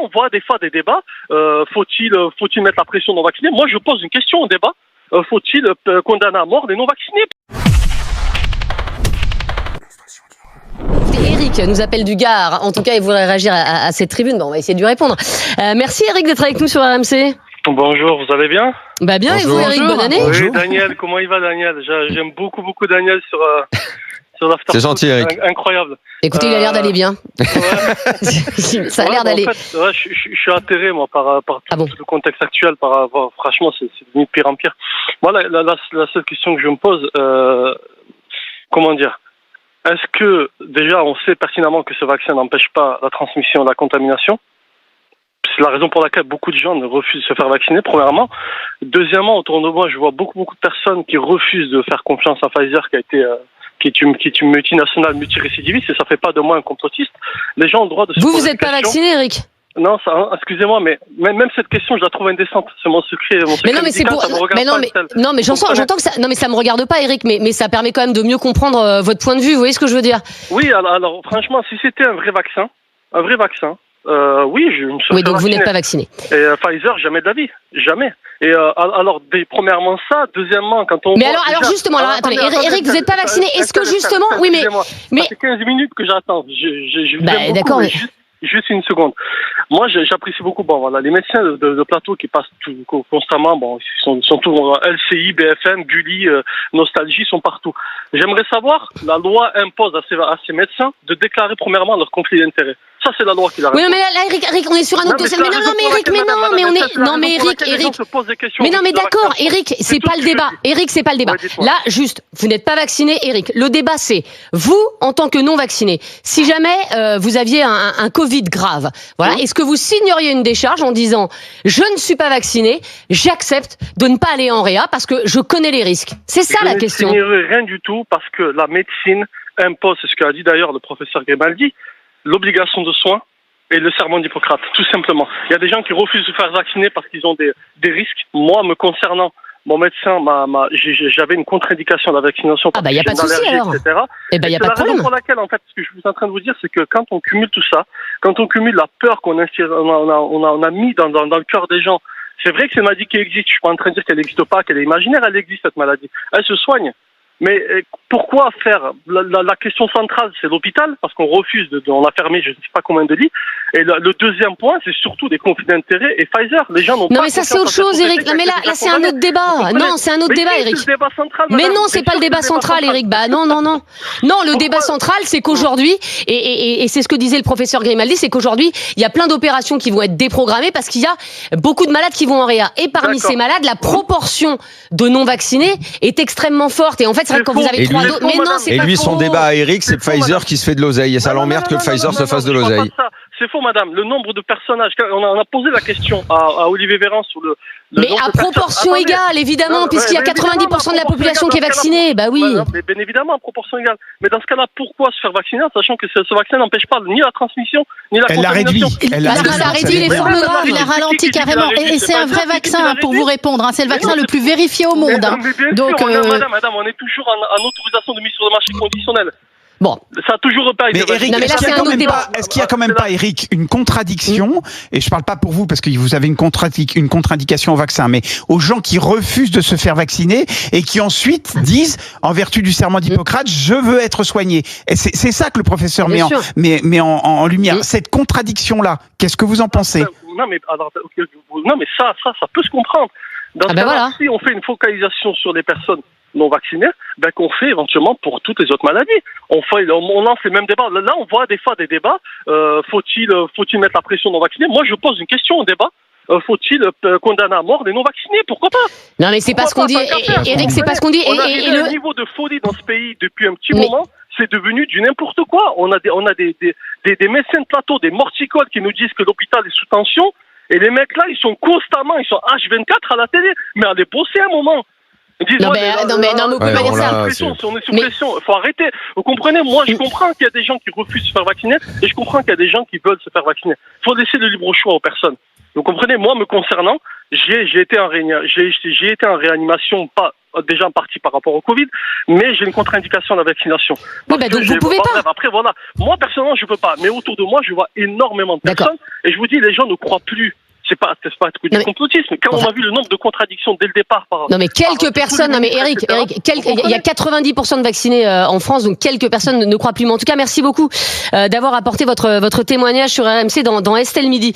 on voit des fois des débats. Faut-il mettre la pression non vaccinés? Moi, je pose une question au débat. Faut-il condamner à mort les non vaccinés? Eric nous appelle du Gard. En tout cas, il voudrait réagir à cette tribune. Bon, on va essayer de lui répondre. Merci Eric d'être avec nous sur RMC. Bonjour, vous allez bien? Bah bien, Bonjour. et vous Eric, bonne année. Oui, Daniel, comment il va Daniel? J'aime beaucoup Daniel sur l'after. C'est gentil, Eric. Incroyable. Écoutez, il a l'air d'aller bien. Ouais. Ça a l'air d'aller. En fait, ouais, je suis atterré moi par tout le contexte actuel. Franchement, c'est devenu de pire en pire. Moi, la seule question que je me pose, comment dire? Est-ce que déjà on sait pertinemment que ce vaccin n'empêche pas la transmission et la contamination? C'est la raison pour laquelle beaucoup de gens ne refusent de se faire vacciner, premièrement. Deuxièmement, autour de moi, je vois beaucoup de personnes qui refusent de faire confiance à Pfizer, qui est une multinationale multirécidiviste, et ça fait pas de moi un complotiste. Les gens ont le droit de se poser Vous n'êtes pas vacciné, Eric? Non, excusez-moi, mais même cette question, je la trouve indécente. C'est mon secret. Mais non, mais c'est pour. Mais j'entends que ça. Non, mais ça me regarde pas, Eric. Mais ça permet quand même de mieux comprendre votre point de vue. Vous voyez ce que je veux dire? Oui, alors franchement, si c'était un vrai vaccin, oui, je me serais Oui, donc vacciné. vous n'êtes pas vacciné. Et Pfizer, jamais d'avis, jamais. Et alors, premièrement ça, deuxièmement, quand on. Mais alors justement, attendez, Eric, vous n'êtes pas vacciné. Est-ce que justement, oui, mais ça fait 15 minutes que j'attends. Je d'accord. Juste une seconde. Moi, j'apprécie beaucoup. Bon, voilà, les médecins de plateau qui passent constamment. Bon, ils sont tous LCI, BFM, Gulli, Nostalgie, sont partout. J'aimerais savoir, la loi impose à ces médecins de déclarer premièrement leur conflit d'intérêts. Ça, c'est la loi qui l'a. Oui, mais là, Eric, on est sur un autre dossier. Mais d'accord, Eric, c'est pas le débat. Eric, c'est pas le débat. Là, juste, vous n'êtes pas vacciné, Eric. Le débat, c'est vous, en tant que non vacciné, si jamais vous aviez un Covid grave, voilà, est-ce que vous signeriez une décharge en disant je ne suis pas vacciné, j'accepte de ne pas aller en réa parce que je connais les risques. C'est ça la question. Je ne signerai rien du tout parce que la médecine impose, c'est ce qu'a dit d'ailleurs le professeur Grimaldi, l'obligation de soins et le serment d'Hippocrate, tout simplement. Il y a des gens qui refusent de se faire vacciner parce qu'ils ont des risques. Moi, me concernant, mon médecin j'avais une contre-indication à la vaccination. Ah bah il y a pas de souci alors. Etc. Eh ben il y a pas de problème. La raison pour laquelle en fait, ce que je suis en train de vous dire, c'est que quand on cumule tout ça, quand on cumule la peur qu'on a mis dans le cœur des gens, c'est vrai que c'est une maladie qui existe. Je suis pas en train de dire qu'elle n'existe pas, qu'elle est imaginaire. Elle existe cette maladie. Elle se soigne. Mais pourquoi faire la question centrale, c'est l'hôpital, parce qu'on refuse on a fermé je ne sais pas combien de lits. Et le deuxième point, c'est surtout des conflits d'intérêts et Pfizer. Les gens n'ont pas. Non mais ça c'est autre chose, Eric. Non mais là c'est un autre débat. Non, c'est un autre débat, Eric. Mais non, c'est pas le débat central, Eric. Bah non. Non, le débat central, c'est qu'aujourd'hui, et c'est ce que disait le professeur Grimaldi, c'est qu'aujourd'hui, il y a plein d'opérations qui vont être déprogrammées parce qu'il y a beaucoup de malades qui vont en réa. Et parmi ces malades, la proportion de non vaccinés est extrêmement forte. Et en fait, c'est vrai que quand vous avez 3 doses, mais non, c'est pas Et lui, son faux. débat à Eric, c'est Pfizer qui se fait de l'oseille. Et ça l'emmerde que Pfizer se fasse de l'oseille. C'est faux, madame. Le nombre de personnages. On a posé la question à Olivier Véran sur le mais à proportion égale, évidemment, puisqu'il y a 90% de la population qui est vaccinée. Bah oui. Mais bien évidemment, à proportion égale. Mais dans ce cas-là, pourquoi se faire vacciner, sachant que ce vaccin n'empêche pas ni la transmission, ni la contamination? Parce que ça réduit les formes graves. Il a ralenti carrément. Et c'est un vrai vaccin, pour vous répondre. C'est le vaccin le plus vérifié au monde. Donc, madame, on est toujours en autorisation de mise sur le marché conditionnelle. Bon. Ça a toujours pas été. Mais Eric, est-ce qu'il y a quand même pas, Eric, une contradiction, et je parle pas pour vous parce que vous avez une contre-indication au vaccin, mais aux gens qui refusent de se faire vacciner et qui ensuite disent, en vertu du serment d'Hippocrate, je veux être soigné. Et c'est ça que le professeur met en lumière. Cette contradiction-là, qu'est-ce que vous en pensez? Non, mais ça peut se comprendre. Dans ce cas-là, voilà. Si on fait une focalisation sur les personnes non vaccinés, qu'on fait éventuellement pour toutes les autres maladies. On lance les mêmes débats. Là, on voit des fois des débats. Faut-il mettre la pression non vaccinés? Moi, je pose une question au débat. Faut-il condamner à mort les non vaccinés? Pourquoi pas? Non, mais c'est pas ce qu'on dit. Eric, c'est pas ce qu'on dit. On a un niveau de folie dans ce pays depuis un petit moment. C'est devenu du n'importe quoi. On a des médecins de plateau, des morticoles qui nous disent que l'hôpital est sous tension. Et les mecs là, ils sont H24 à la télé. Mais allez bosser un moment. Non, mais vous pouvez pas dire ça. On est sous pression. Il faut arrêter. Vous comprenez? Moi, je comprends qu'il y a des gens qui refusent de se faire vacciner et je comprends qu'il y a des gens qui veulent se faire vacciner. Il faut laisser le libre choix aux personnes. Vous comprenez? Moi, me concernant, j'ai été en réanimation, pas déjà en partie par rapport au Covid, mais j'ai une contre-indication à la vaccination. Oui, bah donc vous pouvez pas. Bref, après, voilà. Moi, personnellement, je peux pas. Mais autour de moi, je vois énormément de personnes. Et je vous dis, les gens ne croient plus. C'est pas du complotisme. Quand on a vu le nombre de contradictions dès le départ non mais quelques personnes, non mais Eric, il y a 90% de vaccinés en France, donc quelques personnes ne croient plus. Mais en tout cas, merci beaucoup d'avoir apporté votre témoignage sur RMC dans Estelle Midi.